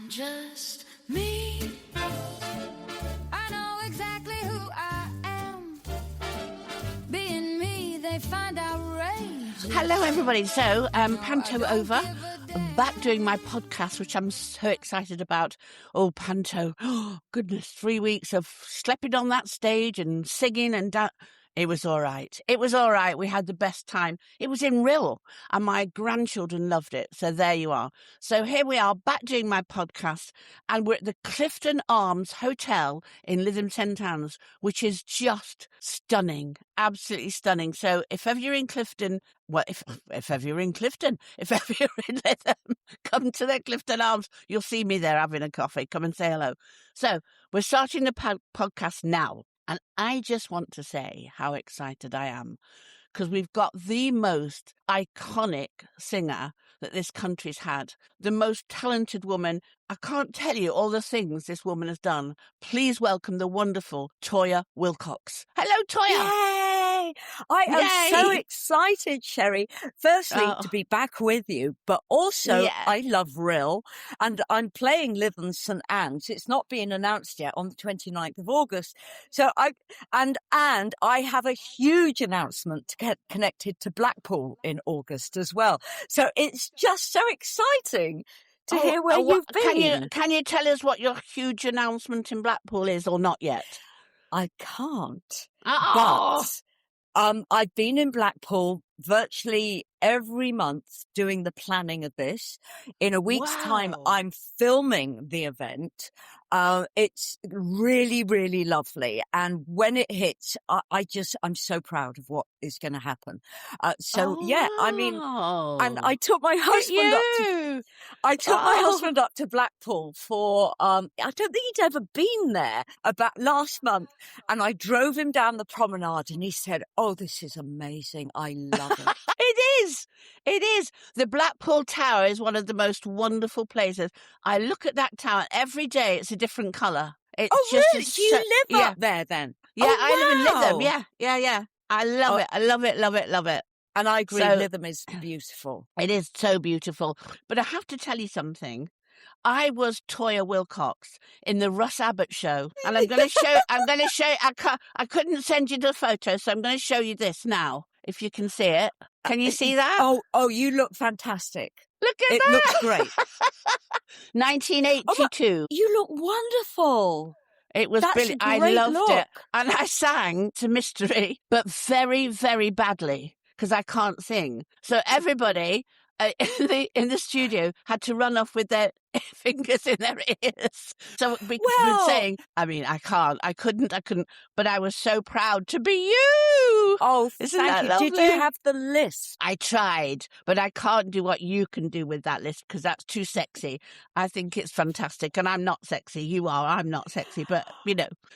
just me. I know exactly who I am. Being me, they find outrageous. Hello, everybody. So, Panto over. I'm back doing my podcast, which I'm so excited about. Oh, Panto. Oh, goodness, 3 weeks of schlepping on that stage and singing and It was all right. It was all right. We had the best time. It was in Rill, and my grandchildren loved it. So there you are. So here we are, back doing my podcast, and we're at the Clifton Arms Hotel in Lytham St Anne's, which is just stunning, absolutely stunning. So if ever you're in Clifton, well, if ever you're in Clifton, if ever you're in Lytham, come to the Clifton Arms. You'll see me there having a coffee. Come and say hello. So we're starting the podcast now. And I just want to say how excited I am because we've got the most iconic singer that this country's had, the most talented woman. I can't tell you all the things this woman has done. Please welcome the wonderful Toyah Willcox. Hello, Toyah. Yay! I am so excited, Sherrie. Firstly, to be back with you, but also I love Rill, and I'm playing Lytham St Anne's. It's not being announced yet on the 29th of August. So I have a huge announcement to get connected to Blackpool in August as well. So it's just so exciting to hear where you've been. Can you tell us what your huge announcement in Blackpool is, or not yet? I can't. Oh. But I've been in Blackpool virtually every month doing the planning of this. In a week's time, I'm filming the event. It's really, really lovely. And when it hits, I'm so proud of what is going to happen. I mean, and I took my husband up to Blackpool for, I don't think he'd ever been there, about last month. And I drove him down the promenade and he said, "Oh, this is amazing. I love it." It is. The Blackpool Tower is one of the most wonderful places. I look at that tower every day. It's a different colour. Really? Do you live up there then? Yeah, I live in Lytham. Yeah. I love it. I love it. And I agree, Lytham is beautiful. It is so beautiful. But I have to tell you something. I was Toyah Willcox in the Russ Abbott show, and I'm going to show. I couldn't send you the photo, so I'm going to show you this now. If you can see it. Can you see that? Oh, you look fantastic. Look at that. It looks great. 1982. You look wonderful. It was brilliant. I loved it. And I sang to Mystery, but very, very badly because I can't sing. So everybody in the studio had to run off with their fingers in their ears. So we were saying, I couldn't, but I was so proud to be you. Oh, isn't that lovely? Did you have the list? I tried, but I can't do what you can do with that list because that's too sexy. I think it's fantastic, and I'm not sexy. You are. I'm not sexy, but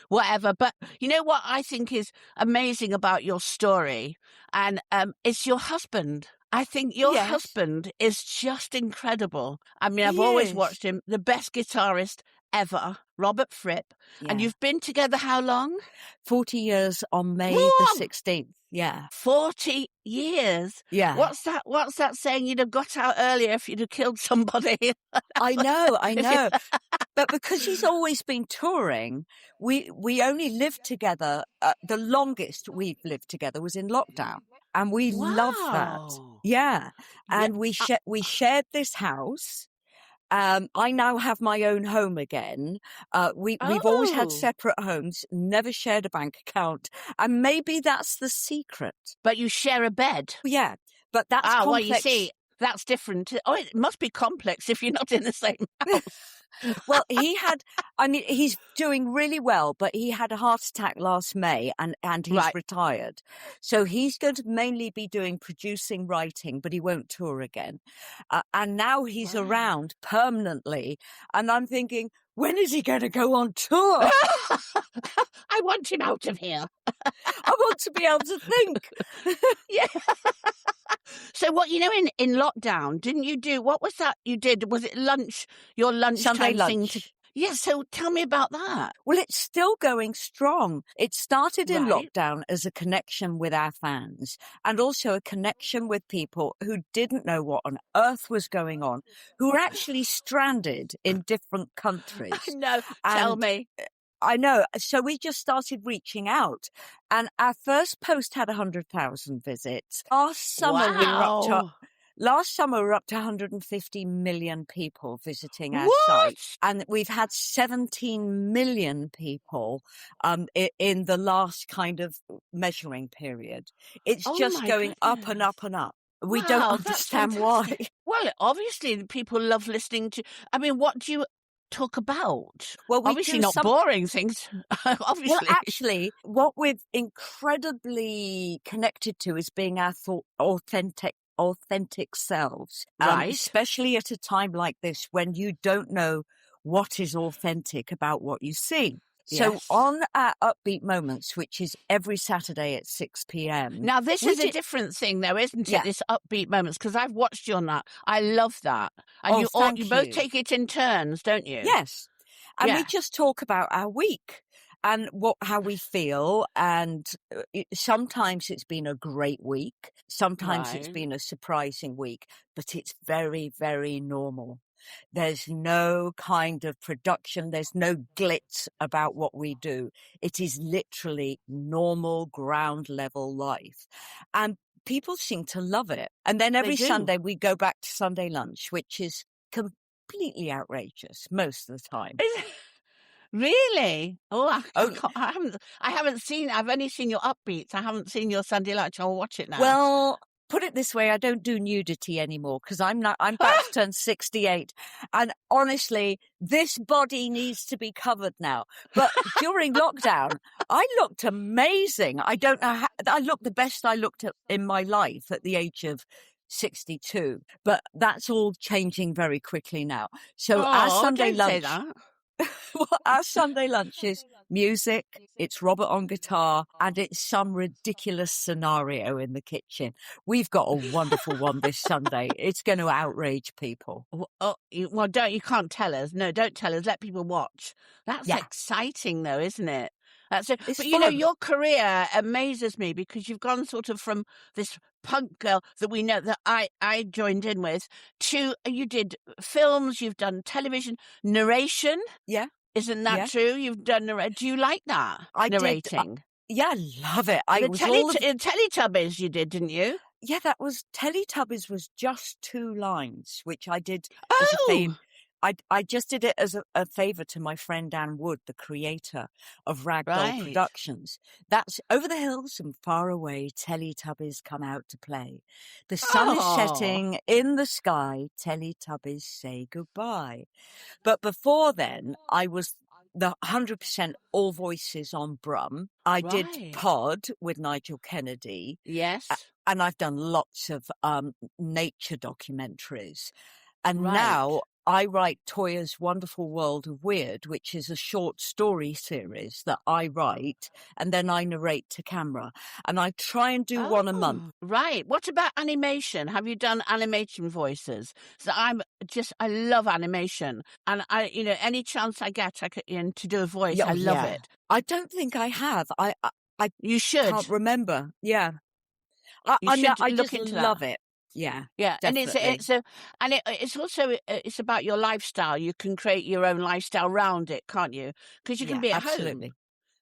whatever. But you know what I think is amazing about your story, and it's your husband. I think your husband is just incredible. I mean, I've always watched him, the best guitarist ever, Robert Fripp. Yeah. And you've been together how long? 40 years on May the 16th. Yeah. 40 years? Yeah. What's that saying? You'd have got out earlier if you'd have killed somebody. I know. But because he's always been touring, we only lived together. The longest we've lived together was in lockdown. And we love that. Yeah. And we shared this house. I now have my own home again. We've always had separate homes, never shared a bank account. And maybe that's the secret. But you share a bed. Yeah. But that's complex. Well, you see, that's different. Oh, it must be complex if you're not in the same house. Well, he's doing really well, but he had a heart attack last May and he's retired. So he's going to mainly be doing producing, writing, but he won't tour again. And now he's around permanently. And I'm thinking, when is he going to go on tour? I want him out of here. I want to be able to think. Yeah. So what, in lockdown, didn't you do, what was that you did? Was it lunch, your lunchtime Sunday thing? lunch. Yes, so tell me about that. Well, it's still going strong. It started in Right. lockdown as a connection with our fans and also a connection with people who didn't know what on earth was going on, who were actually stranded in different countries. No, tell And me. I know. So we just started reaching out. And our first post had 100,000 visits. Last summer, we were up to 150 million people visiting our site. What? And we've had 17 million people in the last kind of measuring period. It's Oh just my going up and goodness. up and up. We Wow, don't that's understand why. fantastic. Well, obviously, people love listening to. I mean, what do you talk about? Well, we Obviously, do not some. boring things. Well, Obviously, actually, what we're incredibly connected to is being our authentic selves, right. especially at a time like this when you don't know what is authentic about what you see. So Yes. on our Upbeat Moments, which is every Saturday at 6 p.m. Now, this we is a did- different thing, though, isn't it? Yeah. This upbeat moments, because I've watched you on that. I love that. And Oh, you thank both you. take it in turns, don't you? Yes. And we Yeah. just talk about our week and how we feel. And sometimes it's been a great week. Sometimes it's Right. been a surprising week, but it's very, very normal. There's no kind of production. There's no glitz about what we do. It is literally normal ground level life. And people seem to love it. And then every do. Sunday we go back to Sunday lunch, which is completely outrageous most of the time. Really? Oh, I Oh, can't, I haven't seen. I've only seen your upbeats. I haven't seen your Sunday lunch. I'll watch it now. well, put it this way, I don't do nudity anymore because I'm about to turn 68. And honestly, this body needs to be covered now. But during lockdown, I looked amazing. I don't know how, I looked the best I looked in my life at the age of 62. But that's all changing very quickly now. So our Sunday don't say lunch. that. Well, our Sunday lunch is music, it's Robert on guitar, and it's some ridiculous scenario in the kitchen. We've got a wonderful one this Sunday. It's going to outrage people. Well, you can't tell us. No, don't tell us. Let people watch. That's exciting, though, isn't it? That's it. It's But you know, fun. your career amazes me because you've gone sort of from this punk girl that we know that I joined in with to you did films, you've done television, narration. Yeah. Isn't that true? You've done narration. Do you like that? I did. Narrating. Yeah, I love it. Teletubbies you did, didn't you? Yeah, that was Teletubbies was just 2 lines, which I did as a favor. I just did it as a favor to my friend Dan Wood, the creator of Ragdoll Productions. That's over the hills and far away, Teletubbies come out to play. The sun is setting in the sky, Teletubbies say goodbye. But before then, I was the 100% all voices on Brum. I did Pod with Nigel Kennedy. Yes. And I've done lots of nature documentaries. And now I write Toyah's Wonderful World of Weird, which is a short story series that I write and then I narrate to camera. And I try and do one a month. Right. What about animation? Have you done animation voices? So I love animation. And any chance I get to do a voice, I love it. I don't think I have. You should. Can't remember. Yeah. I look just into love that. it. Yeah, definitely. And it's it's about your lifestyle. You can create your own lifestyle around it, can't you? Because you can be at home.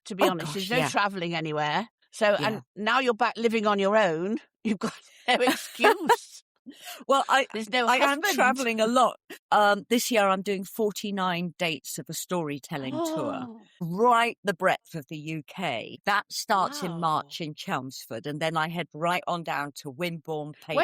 To be honest, there's no traveling anywhere. So and now you're back living on your own. You've got no excuse. Well, I am traveling a lot. This year I'm doing 49 dates of a storytelling tour, right the breadth of the UK. That starts in March in Chelmsford, and then I head right on down to Wimborne, Peyton.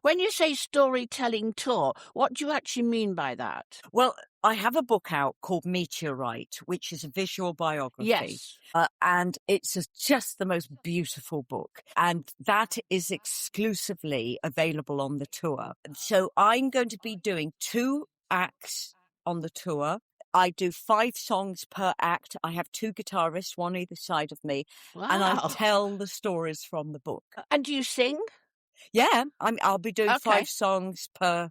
When you say storytelling tour, what do you actually mean by that? Well, I have a book out called Meteorite, which is a visual biography. Yes. And it's just the most beautiful book. And that is exclusively available on the tour. So I'm going to be doing 2 acts on the tour. I do 5 songs per act. I have 2 guitarists, one either side of me. Wow. And I tell the stories from the book. And do you sing? Yeah, I'll be doing 5 songs per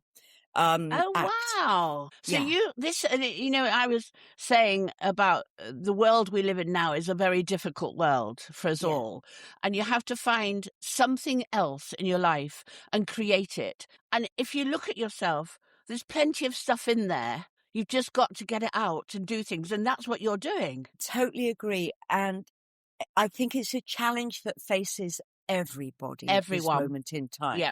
act. Wow. So Yeah. I was saying about the world we live in now is a very difficult world for us Yeah. all. And you have to find something else in your life and create it. And if you look at yourself, there's plenty of stuff in there. You've just got to get it out and do things. And that's what you're doing. Totally agree. And I think it's a challenge that faces everybody at this Everyone. moment in time. Yeah.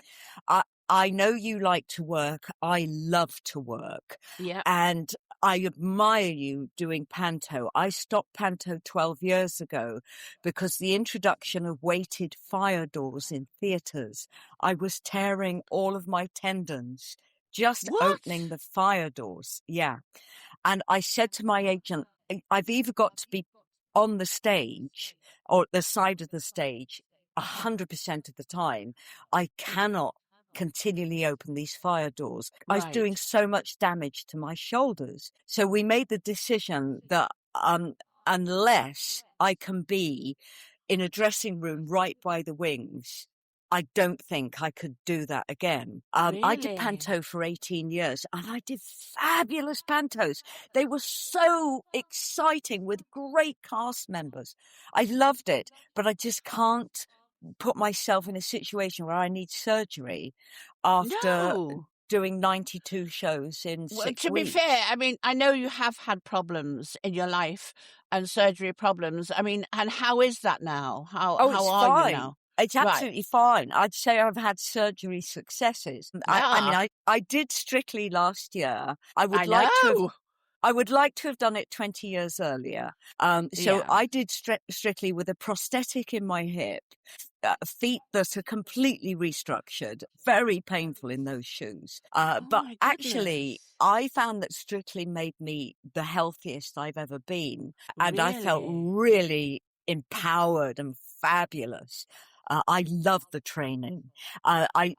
I know you like to work. I love to work. Yeah. And I admire you doing panto. I stopped panto 12 years ago because the introduction of weighted fire doors in theatres, I was tearing all of my tendons just What? opening the fire doors. Yeah. And I said to my agent, I've either got to be on the stage or the side of the stage 100% of the time. I cannot continually open these fire doors. I was doing Right. so much damage to my shoulders. So we made the decision that unless I can be in a dressing room right by the wings, I don't think I could do that again. I did Really? panto for 18 years and I did fabulous pantos. They were so exciting with great cast members. I loved it, but I just can't put myself in a situation where I need surgery after No. doing 92 shows in Well, 6 to be weeks. fair, I mean, I know you have had problems in your life and surgery problems. I mean, and how is that now? Oh, How it's are you fine. now? It's Right. absolutely fine. I'd say I've had surgery successes. I mean, Ah, I did Strictly last year. I know. I would like to have done it 20 years earlier. So Yeah. I did Strictly with a prosthetic in my hip, feet that are completely restructured, very painful in those shoes. Oh But my actually, goodness. I found that Strictly made me the healthiest I've ever been. And I felt Really? really empowered and fabulous. I loved the training. I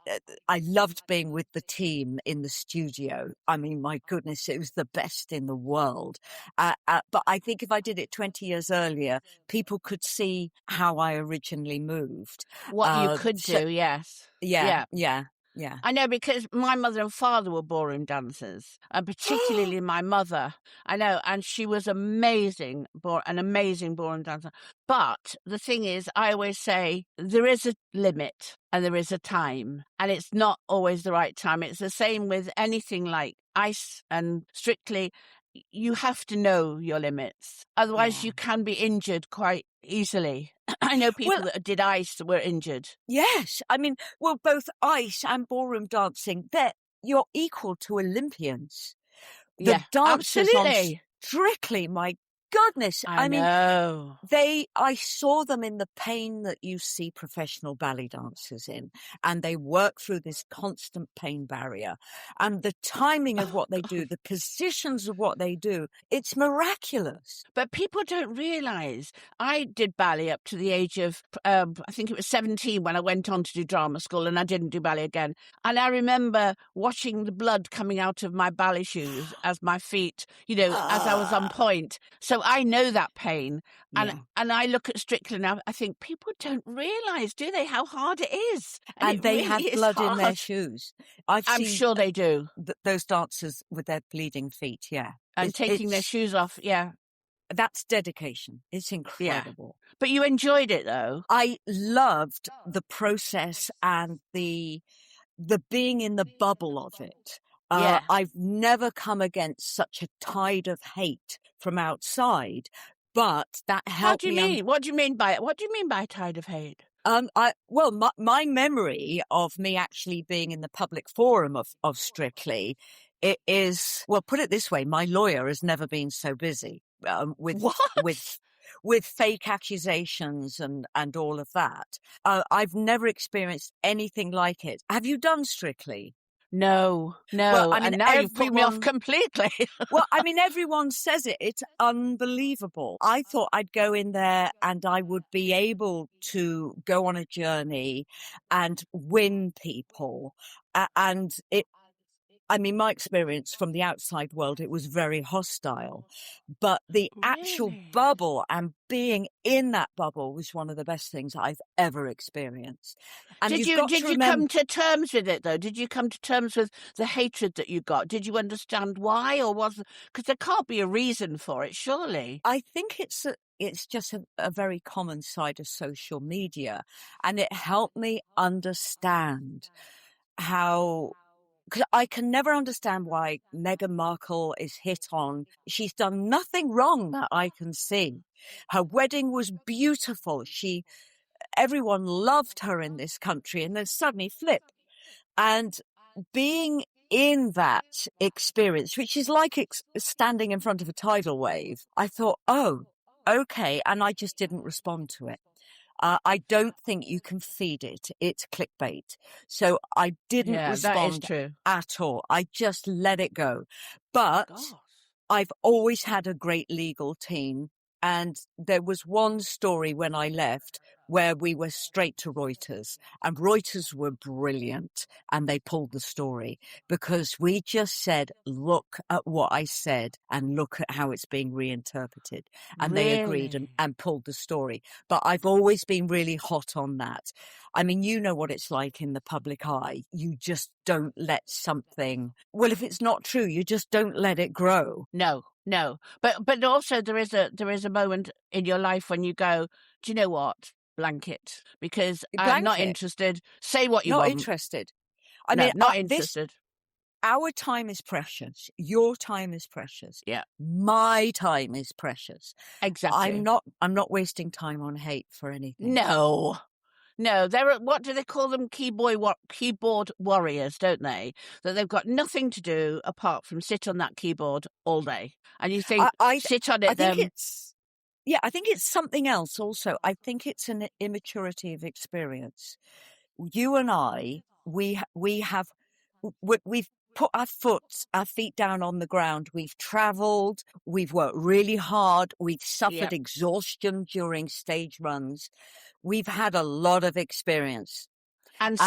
loved being with the team in the studio. I mean, my goodness, it was the best in the world. But I think if I did it 20 years earlier, people could see how I originally moved. What you could So do, yes. yeah, Yeah. yeah, yeah. I know because my mother and father were ballroom dancers, and particularly my mother. I know, and she was an amazing ballroom dancer. But the thing is, I always say there is a limit and there is a time, and it's not always the right time. It's the same with anything like ice and Strictly. You have to know your limits, otherwise Yeah. you can be injured quite easily. I know Well, people that did ice that were injured. yes. I mean, well, both ice and ballroom dancing, you're equal to Olympians. The Yeah, dancers on absolutely. Strictly, my goodness. I I mean, know. I saw them in the pain that you see professional ballet dancers in, and they work through this constant pain barrier. And the timing of Oh, what they do, God. the positions of what they do, it's miraculous. But people don't realise I did ballet up to the age of, I think it was 17 when I went on to do drama school, and I didn't do ballet again. And I remember watching the blood coming out of my ballet shoes as my feet, as I was on point. So I know that pain. Yeah. And I look at Strictly now, I think people don't realise, do they, how hard it is? And it they really had is blood in their hard. shoes. I've I'm seen sure they do. those dancers with their bleeding feet. Yeah. And taking their It's shoes off, yeah. that's dedication. It's Yeah. incredible. But you enjoyed it, though. I loved the process and the being in the bubble of it. Yeah. I've never come against such a tide of hate from outside, but that How helped do you me. mean? What do you mean by it? What do you mean by tide of hate? My memory of me actually being in the public forum of Strictly, it is, well, put it this way, my lawyer has never been so busy with What? with fake accusations and all of that. I've never experienced anything like it. Have you done Strictly? No. Well, I mean, And now you've put me off completely. well, I mean, everyone says it. It's unbelievable. I thought I'd go in there and I would be able to go on a journey and win people. And I mean, my experience from the outside world, it was very hostile. But the actual Really? bubble and being in that bubble was one of the best things I've ever experienced. And Did you've you got did to you remember, come to terms with it though? Did you come to terms with the hatred that you got? Did you understand why, or was because there can't be a reason for it, surely? I think it's just a very common side of social media. And it helped me understand how, because I can never understand why Meghan Markle is hit on. She's done nothing wrong that I can see. Her wedding was beautiful. Everyone loved her in this country, and then suddenly flip. And being in that experience, which is like standing in front of a tidal wave, I thought, oh, okay. And I just didn't respond to it. I don't think you can feed it. It's clickbait. So I didn't Yeah, that is respond true. at all. I just let it go. But Gosh. I've always had a great legal team. And there was one story when I left where we were straight to Reuters, and Reuters were brilliant, and they pulled the story because we just said, look at what I said and look at how it's being reinterpreted. And they agreed Really? and pulled the story. But I've always been really hot on that. I mean, you know what it's like in the public eye. You just don't let something, well, if it's not true, you just don't let it grow. No. But also there is a moment in your life when you go, do you know what? Blank it. Because I'm not Blanket, interested. Say what you not want. interested. I No, mean, not interested. our time is precious. Your time is precious. Yeah, My time is precious. exactly. I'm not wasting time on hate for anything. No, there are, what do they call them? Keyboard warriors, don't they? That they've got nothing to do apart from sit on that keyboard all day. And you think, I sit on I it think then. I think it's something else also. I think it's an immaturity of experience. You and I, we've put our feet down on the ground. We've traveled. We've worked really hard. We've suffered Yep. exhaustion during stage runs. We've had a lot of experience And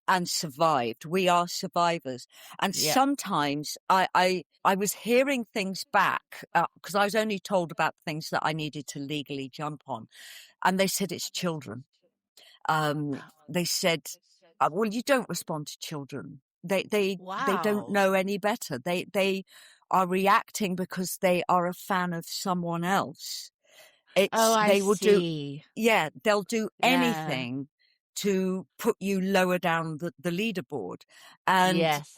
and survived. We are survivors. And Yeah. sometimes I was hearing things back because I was only told about things that I needed to legally jump on. And they said it's children. They said, well, you don't respond to children. They don't Wow. know any better. They are reacting because they are a fan of someone else. Oh, I They will do, see. they'll do Yeah. anything to put you lower down the leaderboard. And Yes.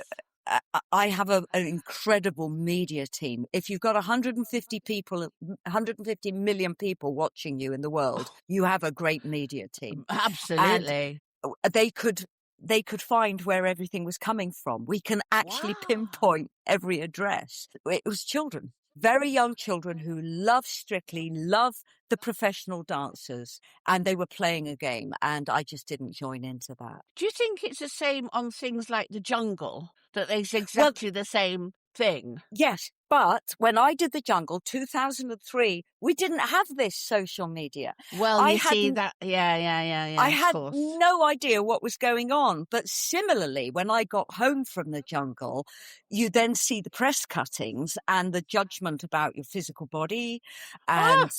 I have an incredible media team. If you've got 150 million people watching you in the world, you have a great media team. Absolutely. And they could find where everything was coming from. We can actually Wow. pinpoint every address. It was children, very young children who love Strictly, love the professional dancers, and they were playing a game, and I just didn't join into that. Do you think it's the same on things like The Jungle? That it's Well, exactly the same thing? yes, but when I did The Jungle, 2003, we didn't have this social media. Well, I you see hadn't that. Yeah, I of had course. no idea what was going on. But similarly, when I got home from The Jungle, you then see the press cuttings and the judgment about your physical body and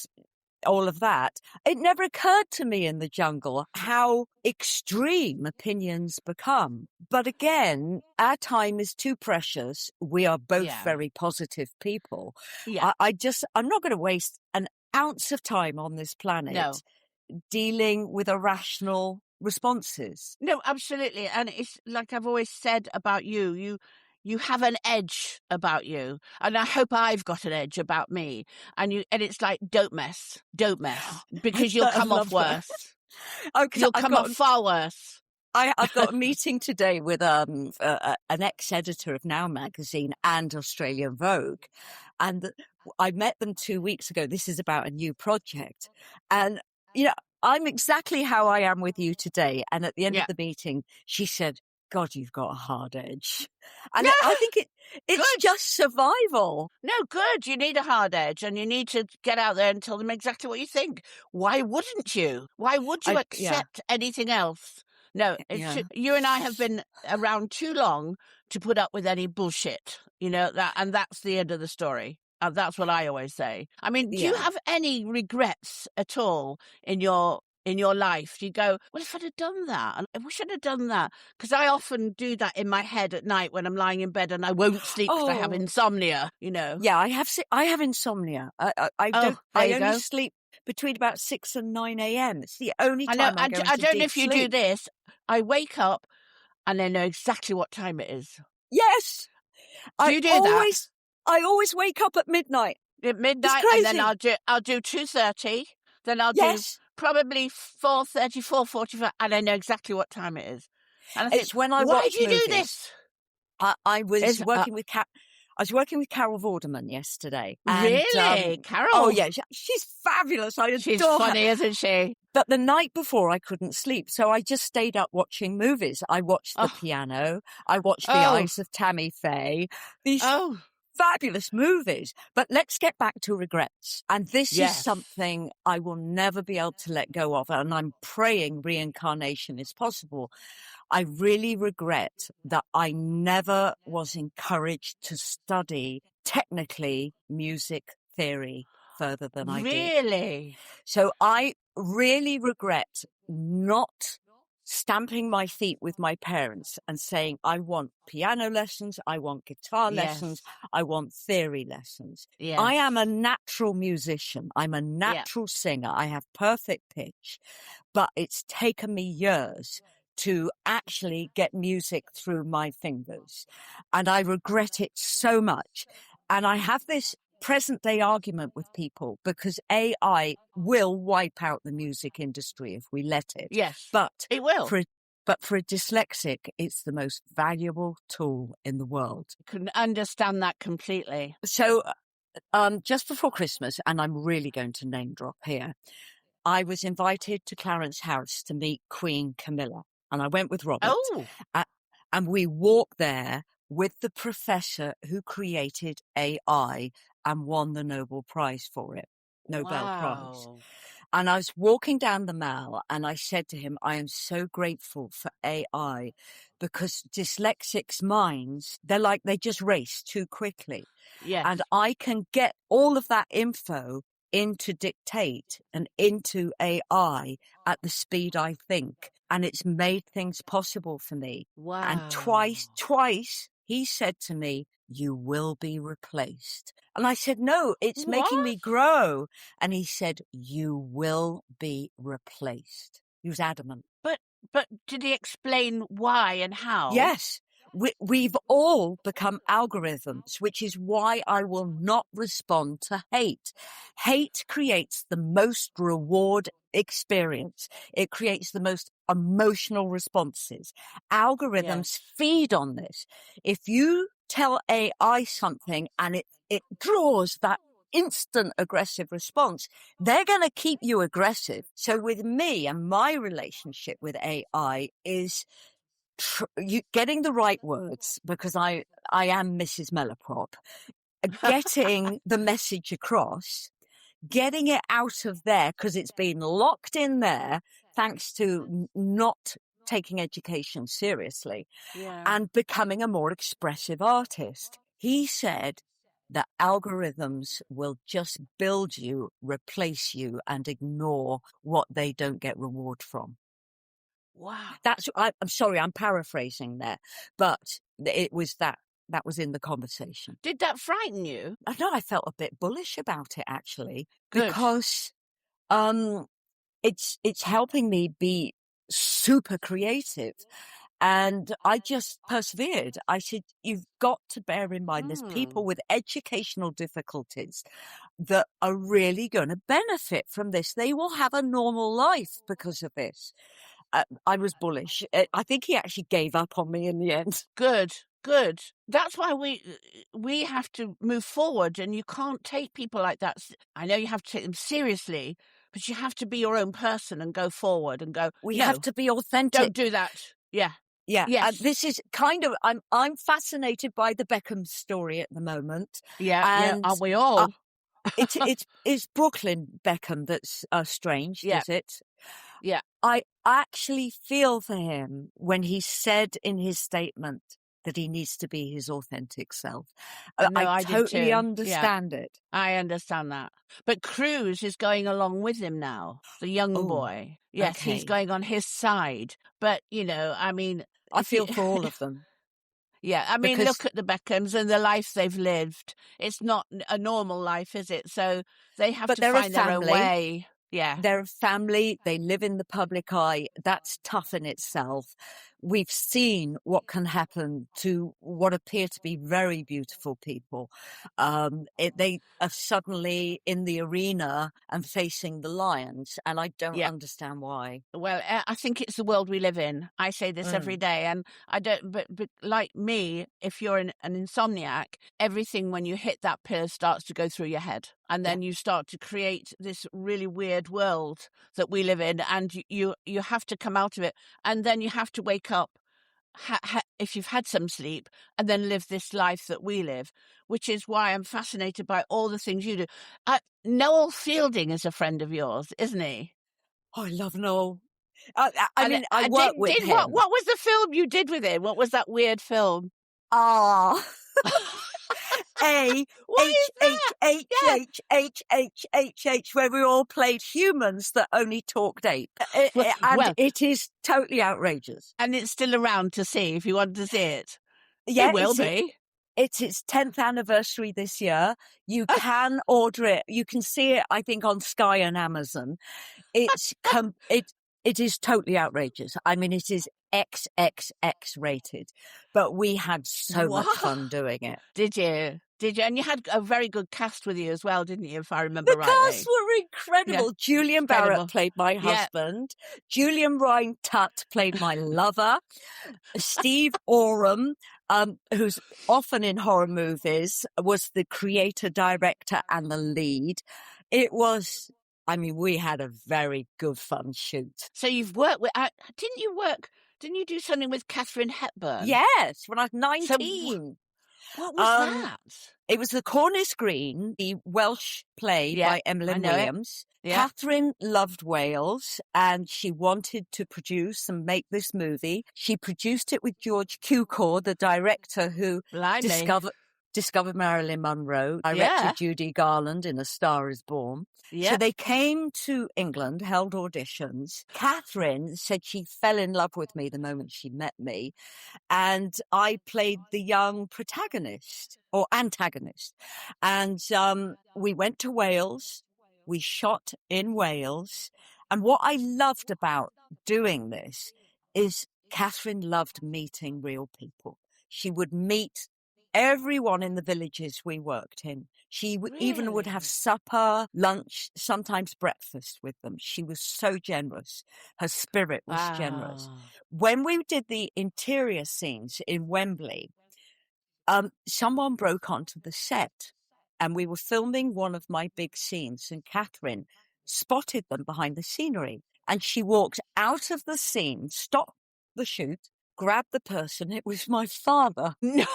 all of that. It never occurred to me in The Jungle how extreme opinions become. But again, our time is too precious. We are both Yeah. very positive people. Yeah. I'm not going to waste an ounce of time on this planet No. dealing with irrational responses. No, absolutely. And it's like I've always said about you, you have an edge about you. And I hope I've got an edge about me. And it's like, don't mess, because you'll come off love that. worse. Oh, 'cause You'll I've come got off far worse. I've got a meeting today with an ex-editor of Now magazine and Australian Vogue, and I met them 2 weeks ago. This is about a new project, and I'm exactly how I am with you today. And at the end Yeah. of the meeting, she said, "God, you've got a hard edge," and I think it's Good. just survival. No, good. You need a hard edge, and you need to get out there and tell them exactly what you think. Why wouldn't you? Why would you Yeah. accept anything else No, Yeah. you and I have been around too long to put up with any bullshit, and that's the end of the story. That's what I always say. I mean, do you Yeah. have any regrets at all in your life? Do you go, well, if I'd have done that, and I wish I'd have done that? Because I often do that in my head at night when I'm lying in bed and I won't sleep because I have Oh, insomnia, yeah, I have insomnia. Oh, there I you only go. sleep between about 6 and 9 a.m. It's the only I know. time I go I into don't know deep if you do sleep. this. I wake up and I know exactly what time it is. Yes, Do I you do that? I always wake up at midnight. At It's midnight, and then crazy. I'll do 2:30. Then I'll do Yes, probably 4:30, 4:45, and I know exactly what time it is. And I think, it's when I why watch do you do movies. this? I was Is working with I was working with Carol Vorderman yesterday, and really, oh Carol? yeah, she's fabulous. I She's adore her. funny, isn't she? But the night before, I couldn't sleep, so I just stayed up watching movies. I watched The Oh, Piano. I watched The oh, Eyes of Tammy Faye. These oh, fabulous movies. But let's get back to regrets. And this is yes, something I will never be able to let go of. And I'm praying reincarnation is possible. I really regret that I never was encouraged to study technically music theory further than I did. really, So I really regret not stamping my feet with my parents and saying, I want piano lessons, I want guitar lessons, yes, I want theory lessons. yes, I am a natural musician. I'm a yeah, natural singer. I have perfect pitch, but it's taken me years to actually get music through my fingers. And I regret it so much. And I have this present day argument with people because AI will wipe out the music industry if we let it. yes, But it will. for a dyslexic, it's the most valuable tool in the world. Can understand that completely. So just before Christmas, and I'm really going to name drop here, I was invited to Clarence House to meet Queen Camilla. And I went with Robert. Oh, And we walked there with the professor who created AI and won the Nobel Prize for it. Nobel Prize. wow, And I was walking down the mall and I said to him, I am so grateful for AI because dyslexics' minds, they just race too quickly. yes, And I can get all of that info into dictate and into AI at the speed I think. And it's made things possible for me. wow. And twice he said to me, you will be replaced. And I said, no, it's making me What? grow. And he said, you will be replaced. He was adamant. But did he explain why and how? Yes. We've all become algorithms, which is why I will not respond to hate. Hate creates the most reward experience. It creates the most emotional responses. Algorithms Yes. feed on this. If you tell AI something and it draws that instant aggressive response, they're going to keep you aggressive. So with me and my relationship with AI is getting the right words, because I am Mrs. Meloprop, getting the message across, getting it out of there because it's been locked in there thanks to not taking education seriously, Yeah. and becoming a more expressive artist. He said that algorithms will just build you, replace you, and ignore what they don't get reward from. Wow. I'm sorry, I'm paraphrasing there, but it was that was in the conversation. Did that frighten you? I know I felt a bit bullish about it actually, Good. because it's helping me be super creative. And I just persevered. I said, you've got to bear in mind there's people with educational difficulties that are really going to benefit from this. They will have a normal life because of this. I was bullish. I think he actually gave up on me in the end. Good. That's why we have to move forward, and you can't take people like that. I know you have to take them seriously, but you have to be your own person and go forward and go. We no, have to be authentic. Don't do that. Yeah. Yeah. Yes. This is kind of, I'm fascinated by the Beckham story at the moment. Yeah. And Aren't we all? it's Brooklyn Beckham that's strange, Yeah. is it? Yeah. I actually feel for him when he said in his statement that he needs to be his authentic self. No, I did totally too. understand it. I understand that. But Cruz is going along with him now, the young Oh, boy. Yes, he's okay. going on his side. But, I mean... I feel for all of them. Yeah, I mean, Because look at the Beckhams and the life they've lived. It's not a normal life, is it? So they have But to they're a find their own family. way. Yeah. They're a family. They live in the public eye. That's tough in itself. We've seen what can happen to what appear to be very beautiful people. They are suddenly in the arena and facing the lions, and I don't Yeah. understand why. Well, I think it's the world we live in. I say this every day, and I don't. But like me, if you're an insomniac, everything when you hit that pill starts to go through your head, and then you start to create this really weird world that we live in, and you have to come out of it, and then you have to wake up. If you've had some sleep, and then live this life that we live, which is why I'm fascinated by all the things you do. Noel Fielding is a friend of yours, isn't he? Oh, I love Noel. I mean, I work with him. What was the film you did with him? What was that weird film? Ah. What is H, where we all played humans that only talked ape. And it is totally outrageous. And it's still around to see if you want to see it. Yeah, it will be. It's its 10th anniversary this year. You can order it. You can see it, I think, on Sky and Amazon. It is totally outrageous. I mean, it is XXX rated, but we had so much fun doing it. Did you? And you had a very good cast with you as well, didn't you, if I remember rightly? The cast were incredible. Yeah. Julian Barrett played my husband. Yeah. Julian Ryan Tutt played my lover. Steve Oram, who's often in horror movies, was the creator, director, and the lead. It was... I mean, we had a very good fun shoot. So you've worked with... Didn't you do something with Katharine Hepburn? Yes, when I was 19. So what was that? It was the Cornice Green, the Welsh play by Emily Williams. Yeah. Catherine loved Wales and she wanted to produce and make this movie. She produced it with George Cukor, the director who discovered Marilyn Monroe, directed Judy Garland in A Star is Born. Yeah. So they came to England, held auditions. Catherine said she fell in love with me the moment she met me. And I played the young protagonist or antagonist. And we went to Wales. We shot in Wales. And what I loved about doing this is Catherine loved meeting real people. She would meet everyone in the villages we worked in. She even would have supper, lunch, sometimes breakfast with them. She was so generous. Her spirit was generous. When we did the interior scenes in Wembley, someone broke onto the set and we were filming one of my big scenes and Catherine spotted them behind the scenery and she walked out of the scene, stopped the shoot, grabbed the person. It was my father. No.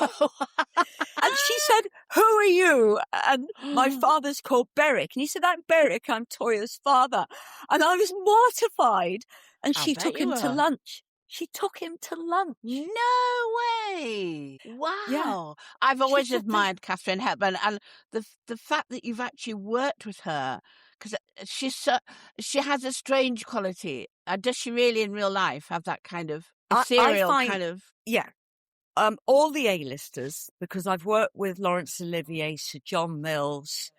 And she said, "Who are you?" And my father's called Beric. And he said, "I'm Beric. I'm Toyah's father." And I was mortified. And she took him to lunch. She took him to lunch. No way. Wow. Yeah. I've always admired Katharine Hepburn. And the fact that you've actually worked with her, because she has a strange quality. Does she really in real life have that kind of ethereal kind of... Yeah. All the A-listers, because I've worked with Laurence Olivier, Sir John Mills.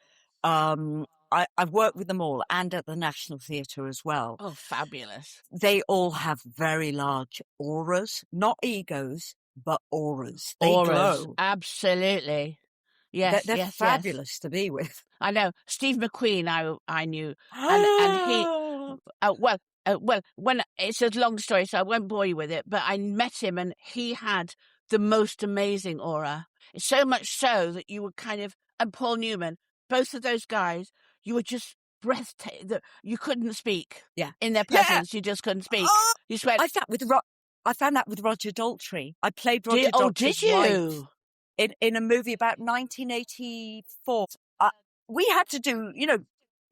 I've worked with them all and at the National Theatre as well. Oh, fabulous. They all have very large auras, not egos, but auras. They glow. Absolutely. Yes, they're fabulous to be with. I know. Steve McQueen, I knew. And he... when it's a long story, so I won't bore you with it, but I met him and he had the most amazing aura. So much so that you were and Paul Newman, both of those guys, you were just breathtaking. You couldn't speak. Yeah. In their presence, you just couldn't speak. You swear. I found that with Roger Daltrey. I played Roger Daltrey's wife in a movie about 1984. We had to do,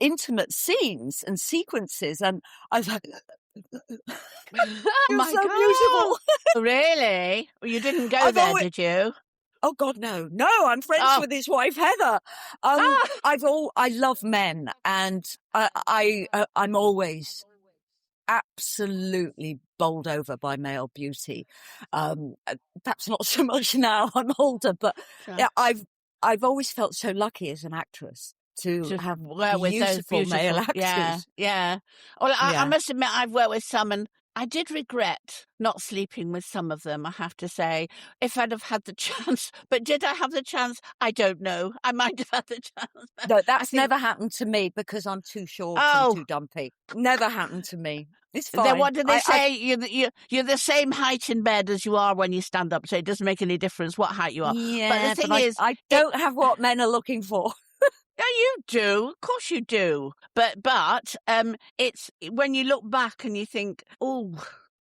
intimate scenes and sequences, and I was like, Oh You're my so God. beautiful. Really? Well, you didn't go I've there, always- did you? Oh God, no, no! I'm friends Oh. with his wife Heather. Ah. I love men, and I'm always absolutely bowled over by male beauty. Perhaps not so much now. I'm older, but Sure. yeah, I've always felt so lucky as an actress to have work with those beautiful male beautiful, yeah, actors. yeah. Well, I Yeah. must admit, I've worked with some, and I did regret not sleeping with some of them, I have to say, if I'd have had the chance. But did I have the chance? I don't know. I might have had the chance. But No, I that's think, never happened to me because I'm too short and oh, too dumpy. Never happened to me. It's then fine. what do they say? You're the same height in bed as you are when you stand up, so it doesn't make any difference what height you are. But the Yeah, thing but is, I don't have what men are looking for. yeah, you do. Of course you do. But it's when you look back and you think, oh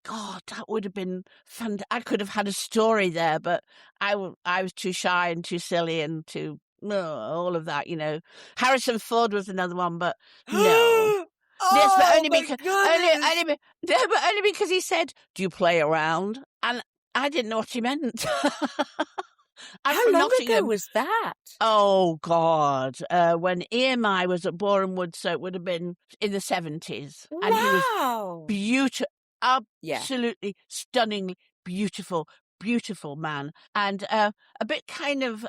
God, that would have been fun. I could have had a story there, but I was too shy and too silly and too all of that. Harrison Ford was another one, but no. Yes, but Oh only my because goodness! no, but only because he said, "Do you play around?" And I didn't know what he meant. I'm How from long ago Nottingham. was that? Oh God! When EMI was at Boreham Wood, so it would have been in the 70s, and he was Wow! beautiful, Yeah. absolutely stunningly beautiful, beautiful man, and a bit kind of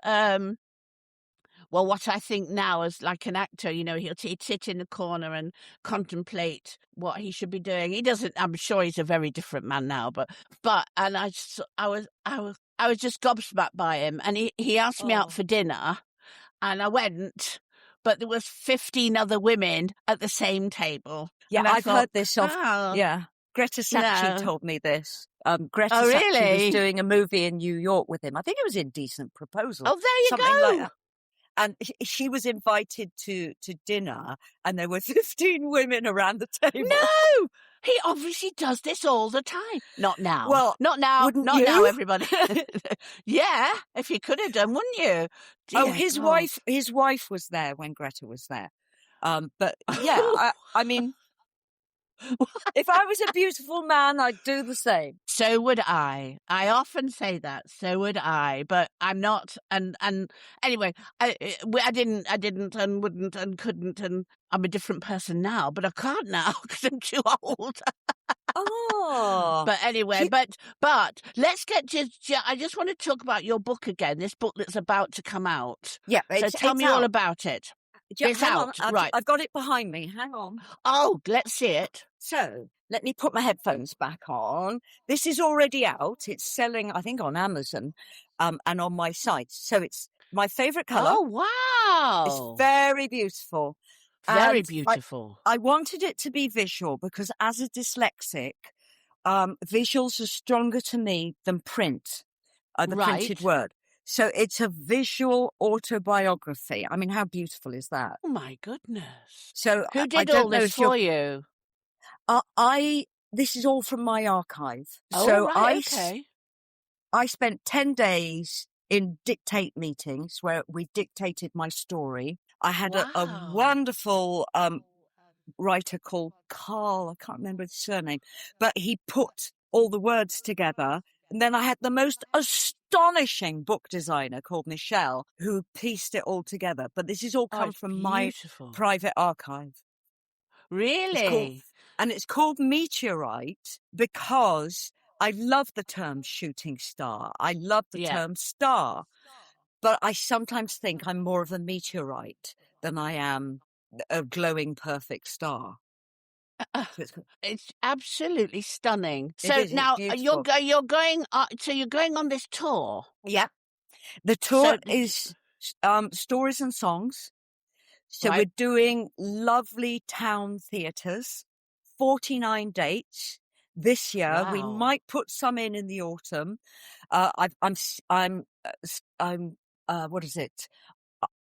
well, what I think now as like an actor, he'd sit in the corner and contemplate what he should be doing. He doesn't. I'm sure he's a very different man now, and I was just gobsmacked by him, and he asked me out Oh. for dinner, and I went, but there was 15 other women at the same table. Yeah, And I I've thought, heard this of. oh, Yeah, Greta Sacchi no. told me this. Greta Oh, Sacchi was really? doing a movie in New York with him. I think it was Indecent Proposal. Oh, there you something like go. that. And she was invited to dinner, and there were 15 women around the table. No, he obviously does this all the time. Not now. Well, not now. wouldn't Not you? now, everybody. Yeah, if you could have done, wouldn't you? Oh, Dear his God. wife was there when Greta was there. But yeah, I mean, if I was a beautiful man, I'd do the same. So would I. I often say that. So would I, but I'm not. And anyway, I didn't, and wouldn't, and couldn't, and I'm a different person now. But I can't now because I'm too old. Oh, But anyway, but let's get to. I just want to talk about your book again. This book that's about to come out. yeah. So tell me all about it. It's Hang out, on, right? I've got it behind me. Hang on. Oh, let's see it. So let me put my headphones back on. This is already out. It's selling, I think, on Amazon, and on my site. So it's my favourite colour. Oh, wow! It's very beautiful. Very And beautiful. I wanted it to be visual because, as a dyslexic, visuals are stronger to me than print, the printed Right. word. So it's a visual autobiography. I mean, how beautiful is that? Oh my goodness! So Who I did don't all know this if you're. for you? This is all from my archive. Oh, So right, okay. I spent 10 days in dictate meetings where we dictated my story. I had a Wow. wonderful writer called Carl, I can't remember his surname, but he put all the words together. And then I had the most astonishing book designer called Michelle who pieced it all together. But this has all come it's from my beautiful. private archive. Really? It's called Meteorite because I love the term shooting star. I love the term star. But I sometimes think I'm more of a meteorite than I am a glowing, perfect star. It's absolutely stunning. It So is, now it's you're beautiful. going. So you're going on this tour. Yeah. The tour So- is stories and songs. So Right. we're doing lovely town theatres, 49 dates this year. We Wow. might put some in the autumn. What is it?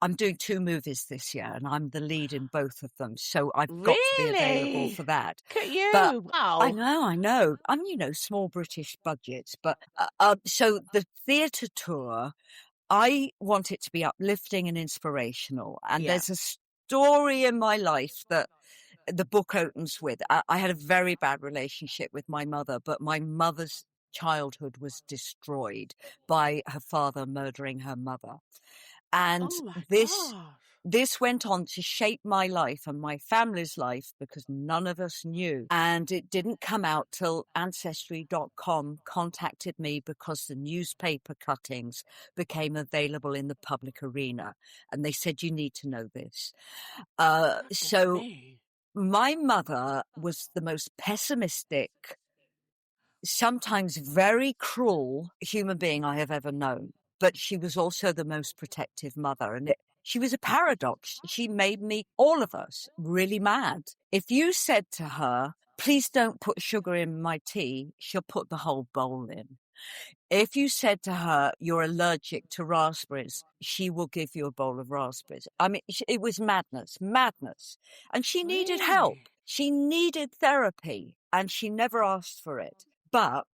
I'm doing 2 movies this year, and I'm the lead in both of them. So I've got to be available Really? for that. Look at you! But Wow. I know. Small British budgets. But so the theatre tour, I want it to be uplifting and inspirational. And Yeah. there's a story in my life that the book opens with, I had a very bad relationship with my mother, but my mother's childhood was destroyed by her father murdering her mother. And Oh my this God. this went on to shape my life and my family's life because none of us knew. And it didn't come out till Ancestry.com contacted me because the newspaper cuttings became available in the public arena. And they said, you need to know this. So Me. my mother was the most pessimistic, sometimes very cruel human being I have ever known. But she was also the most protective mother. And she was a paradox. She made me, all of us, really mad. If you said to her, please don't put sugar in my tea, she'll put the whole bowl in. If you said to her, you're allergic to raspberries, she will give you a bowl of raspberries. I mean, it was madness. And she needed help. Really? She needed therapy, and she never asked for it. But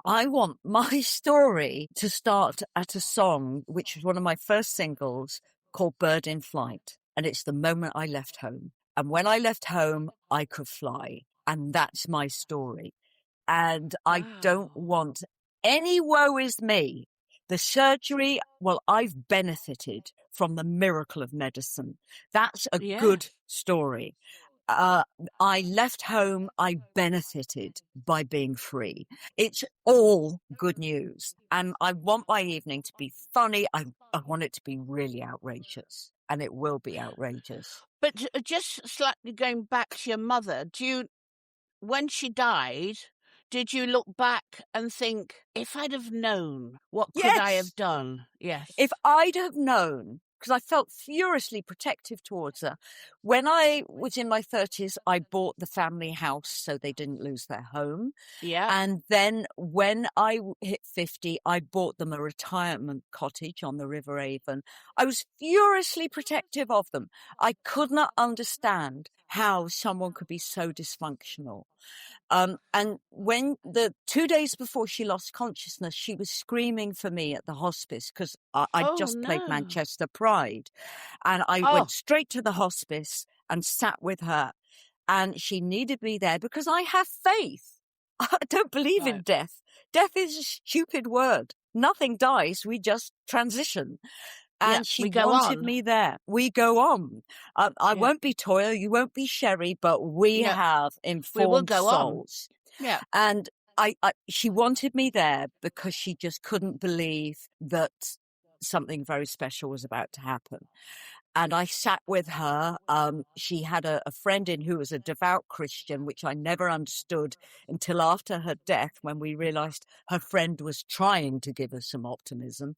I want my story to start at a song, which was one of my first singles, called Bird in Flight. And it's the moment I left home. And when I left home, I could fly. And that's my story. And I don't Wow. want any woe is me. The surgery, well, I've benefited from the miracle of medicine. That's a good story. I left home, I benefited by being free. It's all good news. And I want my evening to be funny. I want it to be really outrageous. And it will be outrageous. But just slightly going back to your mother, when she died, did you look back and think, if I'd have known, what could I have done? Yes. If I'd have known, because I felt furiously protective towards her. When I was in my 30s, I bought the family house so they didn't lose their home. Yeah. And then when I hit 50, I bought them a retirement cottage on the River Avon. I was furiously protective of them. I could not understand how someone could be so dysfunctional. And when the 2 days before she lost consciousness, she was screaming for me at the hospice because I just played Manchester Pride. And I went straight to the hospice and sat with her. And she needed me there because I have faith. I don't believe in death. Death is a stupid word. Nothing dies. We just transition. And she wanted me there. We go on. I won't be Toyah, you won't be Sherrie, but we have informed souls. Yeah. And she wanted me there because she just couldn't believe that something very special was about to happen. And I sat with her. She had a friend in who was a devout Christian, which I never understood until after her death, when we realized her friend was trying to give us some optimism.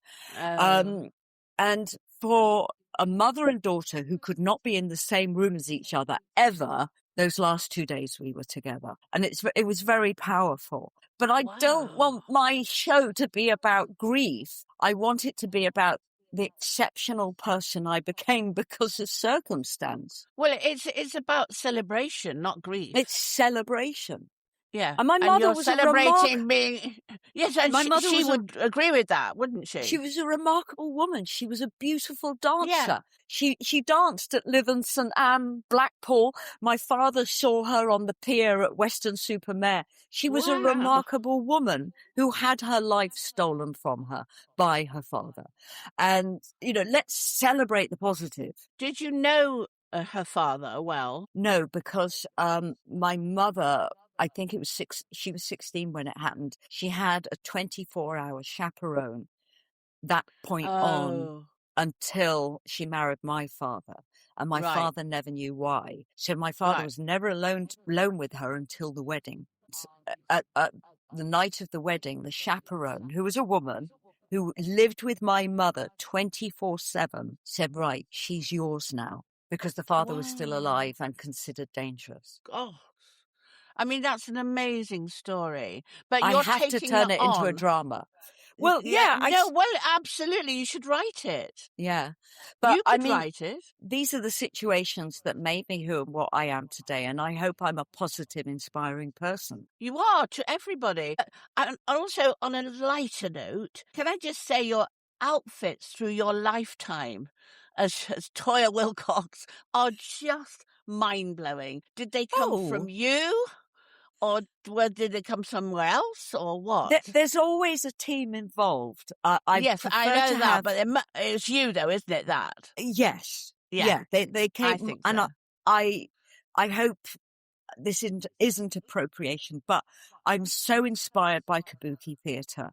And for a mother and daughter who could not be in the same room as each other ever, those last 2 days we were together. And it was very powerful. But I don't want my show to be about grief. I want it to be about the exceptional person I became because of circumstance. Well, it's about celebration, not grief. It's celebration. Yeah. And my mother was celebrating being... Yes, and she would agree with that, wouldn't she? She was a remarkable woman. She was a beautiful dancer. Yeah. She danced at Lytham St Anne, Blackpool. My father saw her on the pier at Weston-super-Mare. She was a remarkable woman who had her life stolen from her by her father. And, let's celebrate the positive. Did you know her father well? No, because my mother... I think she was 16 when it happened. She had a 24-hour chaperone that point on until she married my father. And my father never knew why. So my father was never alone with her until the wedding. At the night of the wedding, the chaperone, who was a woman who lived with my mother 24/7, said, right, she's yours now, because the father was still alive and considered dangerous. Oh. I mean, that's an amazing story. But I you're have to turn it into a drama. Well, well, absolutely. You should write it. Yeah. But you could write it. These are the situations that made me who and what I am today. And I hope I'm a positive, inspiring person. You are to everybody. And also, on a lighter note, can I just say your outfits through your lifetime as Toyah Willcox are just mind-blowing. Did they come from you, or did they come somewhere else, or what? There's always a team involved. I Yes, prefer I know to that, have. but it's you, though, isn't it, that? Yes. Yeah, They came, I think and so. I hope this isn't appropriation, but I'm so inspired by kabuki theatre,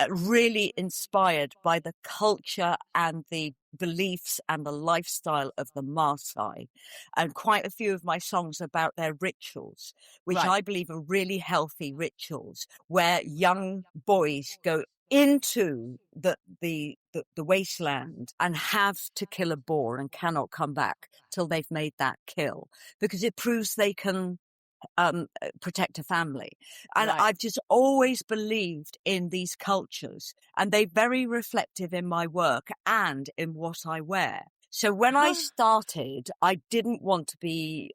really inspired by the culture and the beliefs and the lifestyle of the Maasai. And quite a few of my songs are about their rituals, which Right. I believe are really healthy rituals, where young boys go into the wasteland and have to kill a boar and cannot come back till they've made that kill, because it proves they can protect a family. And Right. I've just always believed in these cultures, and they're very reflective in my work and in what I wear. So when I started, I didn't want to be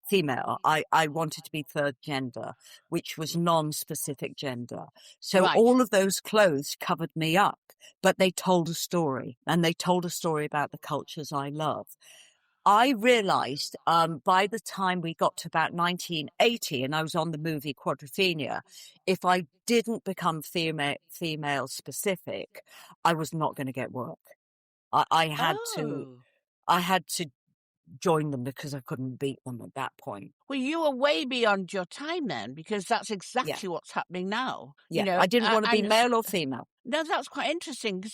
female. I wanted to be third gender, which was non-specific gender. So Right. all of those clothes covered me up, but they told a story, and they told a story about the cultures I love. I realized by the time we got to about 1980 and I was on the movie Quadrophenia, if I didn't become female specific, I was not going to get work. I had to join them because I couldn't beat them at that point. Well, you were way beyond your time then, because that's exactly what's happening now. Yeah, You know, I didn't want to be and male or female. no, that's quite interesting.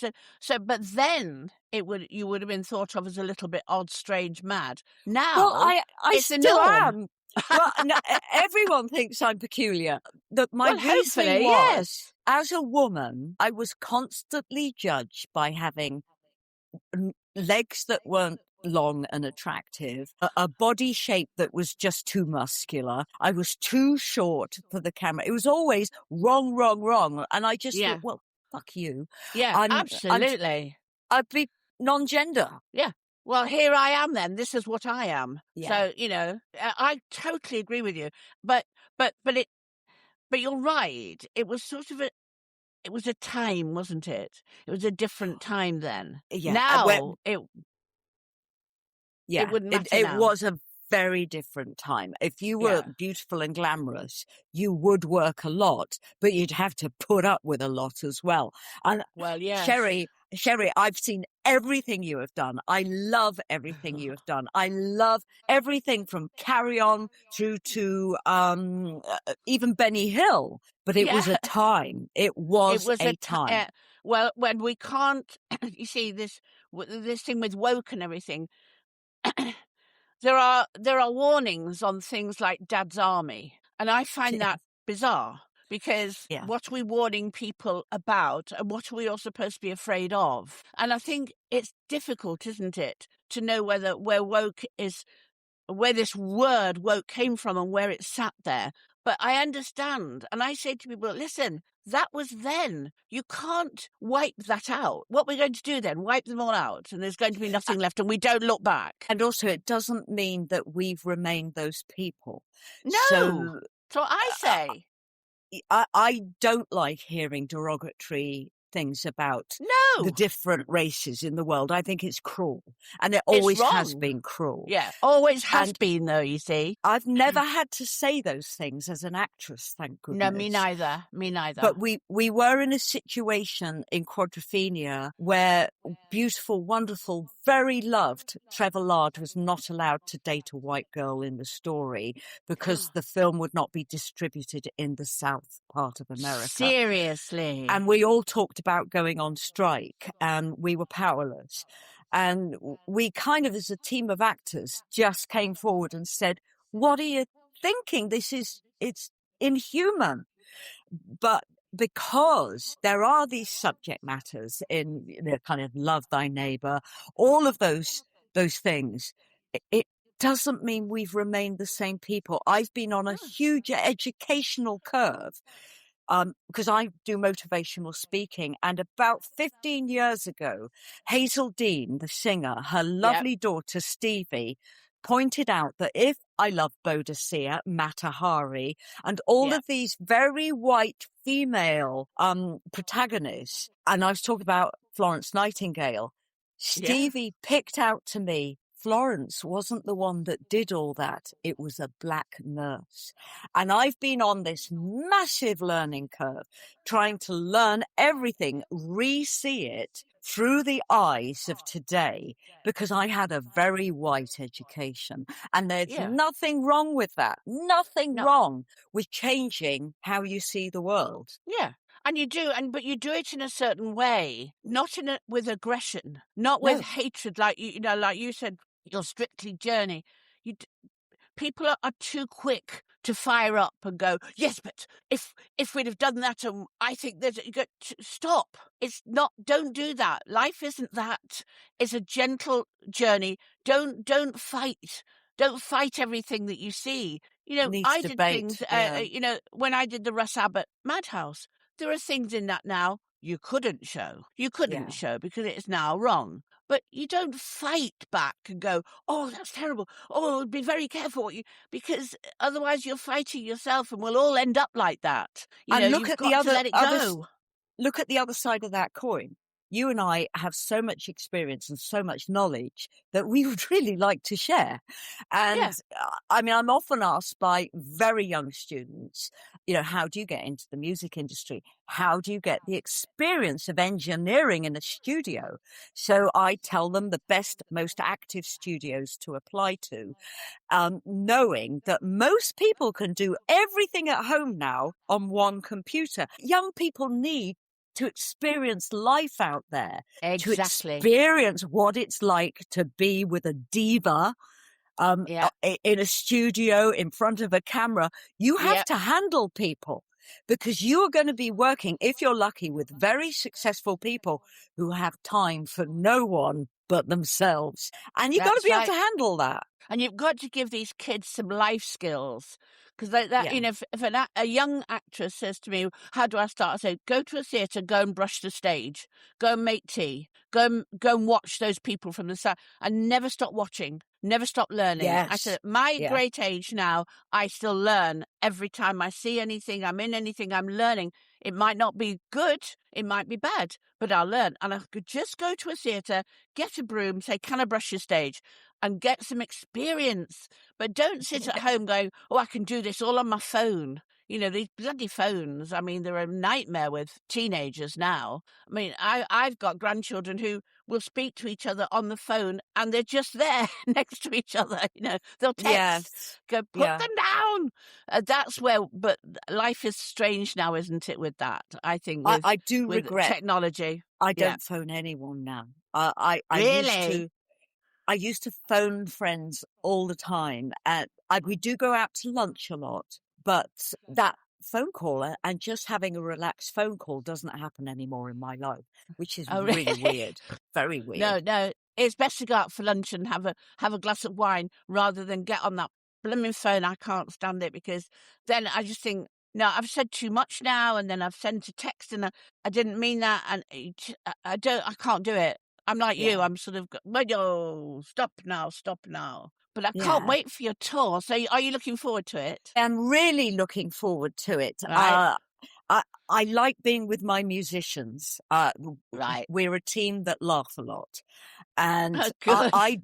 But then you would have been thought of as a little bit odd, strange, mad. Now, Well, I it's a still norm. am. Well, no, everyone thinks I'm peculiar. My Well, reasoning hopefully, was, yes. as a woman, I was constantly judged by having legs that weren't long and attractive, a body shape that was just too muscular. I was too short for the camera. It was always wrong, wrong, wrong. And I just thought, well, fuck you. Yeah, absolutely. I'd be non-gender. Yeah. Well, here I am then. This is what I am. Yeah. So, I totally agree with you. But you're right. It was sort of it was a time, wasn't it? It was a different time then. Yeah. Now it wouldn't matter It now. was a very different time. If you were beautiful and glamorous, you would work a lot, but you'd have to put up with a lot as well. And Sherrie, I've seen everything you have done. I love everything you have done. I love everything from Carry On through to even Benny Hill. But it was a time. It was a time. Well, when we can't, you see this thing with woke and everything. There are warnings on things like Dad's Army, and I find that bizarre, because what are we warning people about, and what are we all supposed to be afraid of? And I think it's difficult, isn't it, to know where this word woke came from and where it sat there. But I understand, and I say to people, listen, that was then. You can't wipe that out. What we're going to do then, wipe them all out, and there's going to be nothing left, and we don't look back. And also, it doesn't mean that we've remained those people. No. So I say. I don't like hearing derogatory things about the different races in the world. I think it's cruel, and it always has been cruel. Yeah, always has been, though, you see. I've never had to say those things as an actress, thank goodness. No, me neither. But we were in a situation in Quadrophenia where beautiful, wonderful, very loved Trevor Lard was not allowed to date a white girl in the story because the film would not be distributed in the south part of America. Seriously. And we all talked about going on strike, and we were powerless. And we kind of, as a team of actors, just came forward and said, what are you thinking? It's inhuman. But because there are these subject matters in kind of love thy neighbor, all of those things, it doesn't mean we've remained the same people. I've been on a huge educational curve because I do motivational speaking. And about 15 years ago, Hazel Dean, the singer, her lovely daughter, Stevie, pointed out that if I love Bodicea, Mata Hari, and all of these very white female protagonists, and I was talking about Florence Nightingale, Stevie picked out to me, Florence wasn't the one that did all that. It was a black nurse. And I've been on this massive learning curve, trying to learn everything, re-see it through the eyes of today, because I had a very white education. And there's Yeah. nothing wrong with that. Nothing No. wrong with changing how you see the world. Yeah. And you do, but you do it in a certain way, not with aggression, not with No. hatred, like like you said, your Strictly journey. People are too quick to fire up and go, yes, but if we'd have done that, I think that you go, stop. It's not. Don't do that. Life isn't that. It's a gentle journey. Don't fight. Don't fight everything that you see. Needs I did debate, things. yeah. When I did the Russ Abbott Madhouse, there are things in that now you couldn't show. You couldn't Yeah. show because it is now wrong. But you don't fight back and go, oh, that's terrible. Oh, be very careful. Because otherwise you're fighting yourself and we'll all end up like that. And look You've at got to let it go. Look at the other side of that coin. You and I have so much experience and so much knowledge that we would really like to share. And I mean, I'm often asked by very young students, how do you get into the music industry? How do you get the experience of engineering in a studio? So I tell them the best, most active studios to apply to, knowing that most people can do everything at home now on one computer. Young people need to experience life out there, Exactly. to experience what it's like to be with a diva in a studio in front of a camera. You have to handle people because you are going to be working, if you're lucky, with very successful people who have time for no one but themselves. And you've got to be able to handle that. And you've got to give these kids some life skills. Because if a young actress says to me, how do I start? I say, go to a theatre, go and brush the stage, go and make tea, go and watch those people from the side, and never stop watching, never stop learning. Yes. I said, at my great age now, I still learn. Every time I see anything, I'm in anything, I'm learning. It might not be good, it might be bad, but I'll learn. And I could just go to a theatre, get a broom, say, can I brush your stage? And get some experience. But don't sit at home going, oh, I can do this all on my phone. These bloody phones, I mean, they're a nightmare with teenagers now. I mean, I've got grandchildren who will speak to each other on the phone and they're just there next to each other. They'll text, go, put them down. That's where, but life is strange now, isn't it, with that? I think with, I do with regret technology. I don't phone anyone now. Really? I used to phone friends all the time. We do go out to lunch a lot, but that phone call and just having a relaxed phone call doesn't happen anymore in my life, which is really weird. Very weird. No, it's best to go out for lunch and have a glass of wine rather than get on that blooming phone. I can't stand it because then I just think, no, I've said too much now, and then I've sent a text and I didn't mean that, and I can't do it. I'm like you. I'm sort of, stop now. But I can't wait for your tour. So are you looking forward to it? I'm really looking forward to it. Right. I like being with my musicians. Right. We're a team that laugh a lot. And good. I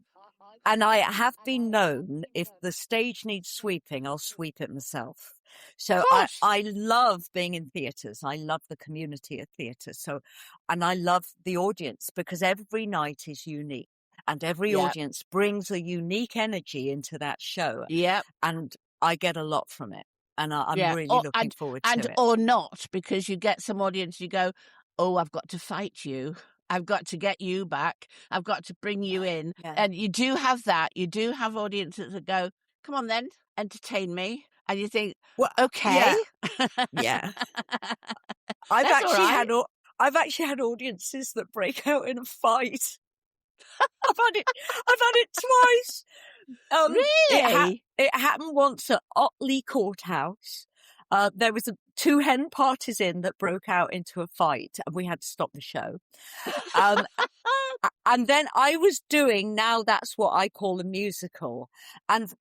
have been known, if the stage needs sweeping, I'll sweep it myself. So I love being in theatres. I love the community of theatre. And I love the audience because every night is unique and every audience brings a unique energy into that show. Yeah. And I get a lot from it. And I'm really looking forward to it. Or not, because you get some audience, you go, oh, I've got to fight you. I've got to get you back. I've got to bring you in. Yeah. And you do have that. You do have audiences that go, come on then, entertain me. And you think, well, okay. Yeah. I've actually had audiences that break out in a fight. I've had it twice. Really? It happened once at Otley Courthouse. There was 2 hen parties in that broke out into a fight, and we had to stop the show. And then I was doing Now That's What I Call a Musical. And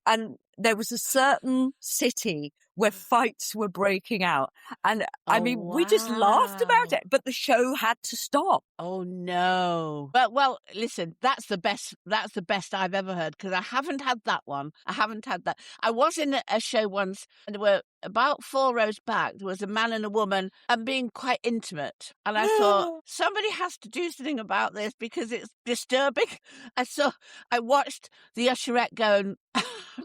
there was a certain city where fights were breaking out. And I mean, we just laughed about wow. it, but the show had to stop. Oh no. But well, listen, that's the best I've ever heard, because I haven't had that one. I haven't had that. I was in a show once, and there were about 4 rows back, there was a man and a woman and being quite intimate. And I thought, somebody has to do something about this because it's disturbing. I watched the usherette go and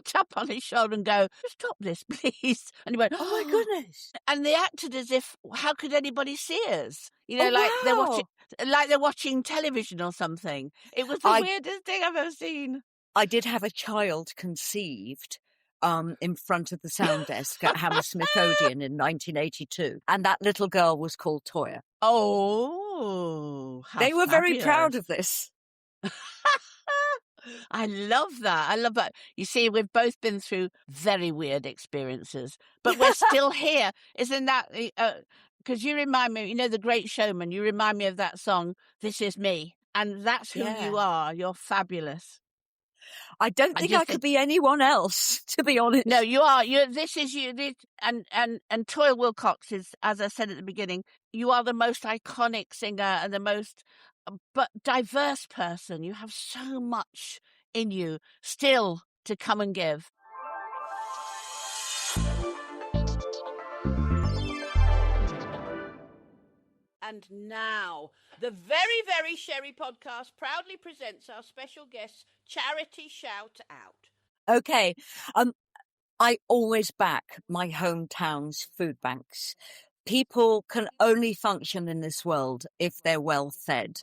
tap on his shoulder and go, stop this, please. And he went, Oh my goodness. And they acted as if, how could anybody see us? You know, Oh, like they're watching television or something. It was the weirdest thing I've ever seen. I did have a child conceived in front of the sound desk at Hammersmith Odeon in 1982. And that little girl was called Toyah. Oh, how They were very proud fabulous. of this. I love that. I love that. You see, we've both been through very weird experiences, but we're still here. Isn't that, because you remind me, you know, The Great Showman, you remind me of that song, This Is Me. And that's who you are. You're fabulous. I don't think I could be anyone else, to be honest. No, you are. This is you. And Toyah Willcox is, as I said at the beginning, you are the most iconic singer and the most but diverse person. You have so much in you still to come and give. And now, the very, very Sherrie podcast proudly presents our special guest, Charity Shout Out. Okay. I always back my hometown's food banks. People can only function in this world if they're well fed.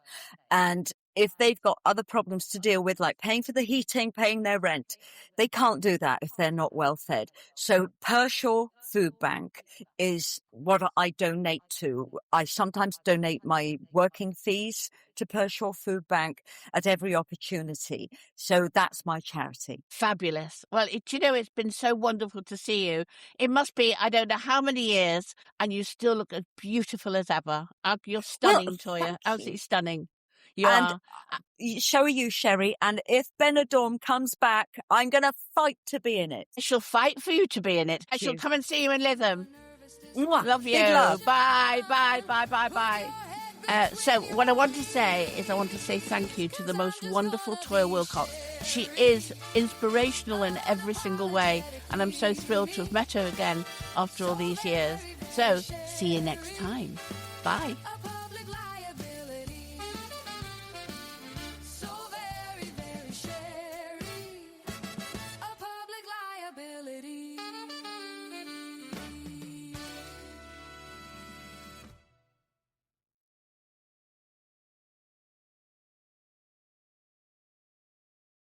And if they've got other problems to deal with, like paying for the heating, paying their rent, they can't do that if they're not well fed. So Pershore Food Bank is what I donate to. I sometimes donate my working fees to Pershore Food Bank at every opportunity. So that's my charity. Fabulous. Well, do you know, it's been so wonderful to see you. It must be, I don't know how many years, and you still look as beautiful as ever. You're stunning, Toyah. Absolutely stunning. You are. So are you, Sherrie. And if Benidorm comes back, I'm going to fight to be in it. I shall fight for you to be in it. I shall come and see you in Lytham. Mwah. Love you. Big love. Bye, bye, bye, bye, bye. So what I want to say is I want to say thank you to the most wonderful Toyah Willcox. She is inspirational in every single way, and I'm so thrilled to have met her again after all these years. So see you next time. Bye.